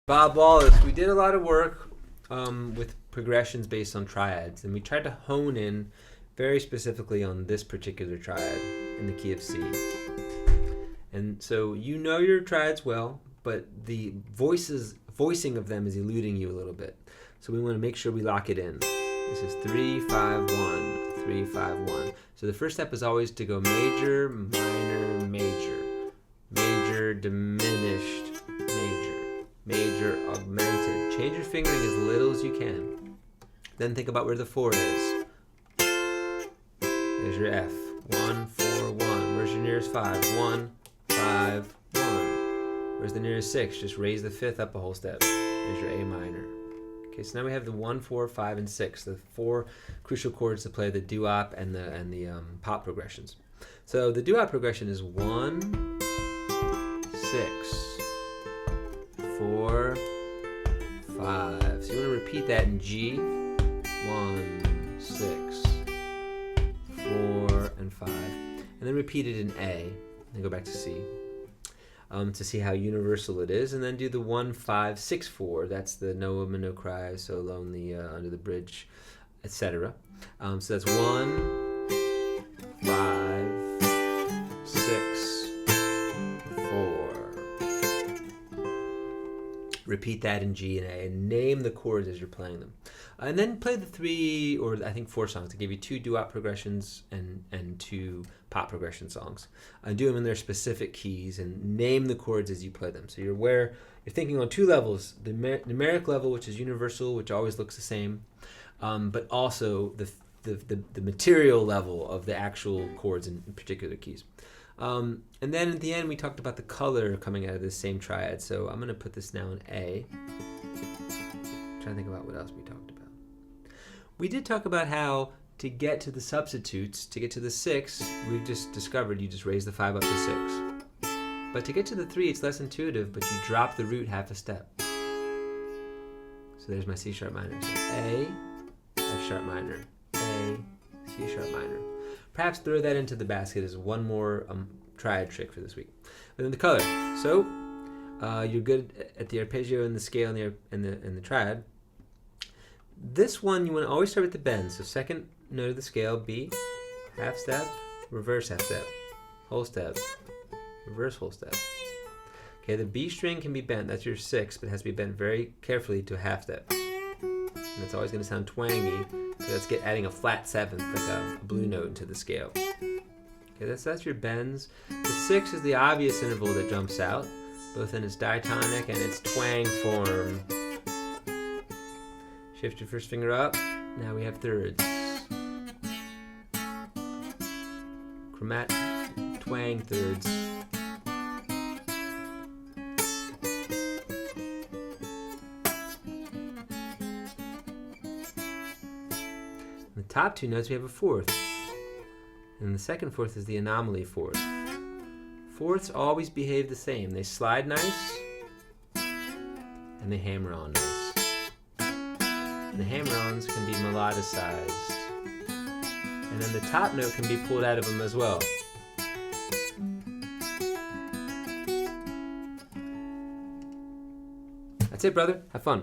Bob Wallace. We did a lot of work with progressions based on triads, and we tried to hone in very specifically on this particular triad in the key of C. And so you know your triads well, but the voicing of them is eluding you a little bit. So we want to make sure we lock it in. This is 3, 5, 1, 3, 5, 1. So the first step is always to go major, minor, major, major, diminished, major, major, augmented. Change your fingering as little as you can. Then think about where the 4 is. There's your F. 1, 4, 1. Where's your nearest 5? 1, 5, 1. Where's the nearest 6? Just raise the 5th up a whole step. There's your A minor. Okay, so now we have the 1, 4, 5, and 6, the 4 crucial chords to play the doo-wop and the pop progressions. So the doo-wop progression is 1, 6, 4, 5. So you want to repeat that in G. 1, 6, 4, and 5. And then repeat it in A. And go back to C. To see how universal it is, and then do the 1, 5, 6, 4. That's the no woman, no cry, so lonely, under the bridge, etc. So that's 1, 5, 6, 4. Repeat that in G and A, and name the chords as you're playing them. And then play the 3, or I think 4 songs to give you 2 doo-wop progressions and 2 pop progression songs. Do them in their specific keys and name the chords as you play them. So you're thinking on 2 levels: the numeric level, which is universal, which always looks the same, but also the material level of the actual chords in particular keys. And then at the end, we talked about the color coming out of this same triad. So I'm going to put this now in A. I'm trying to think about what else we talked about. We did talk about how to get to the substitutes, to get to the 6, we've just discovered you just raise the 5 up to 6. But to get to the 3, it's less intuitive, but you drop the root half a step. So there's my C sharp minor. So A, F sharp minor, A, C sharp minor. Perhaps throw that into the basket as one more triad trick for this week. But then the color. So you're good at the arpeggio and the scale and the triad. This one you want to always start with the bend. So second note of the scale, B, half step, reverse half step, whole step, reverse whole step. Okay, the B string can be bent. That's your 6, but it has to be bent very carefully to a half step. And it's always going to sound twangy. So let's get adding a flat 7th, like a blue note into the scale. Okay, that's your bends. The 6 is the obvious interval that jumps out, both in its diatonic and its twang form. Shift your first finger up. Now we have thirds. Chromatic twang thirds. In the top 2 notes we have a 4th. And the second 4th is the anomaly 4th. 4ths always behave the same. They slide nice and they hammer on nice. The hammer-ons can be melodicized. And then the top note can be pulled out of them as well. That's it, brother. Have fun.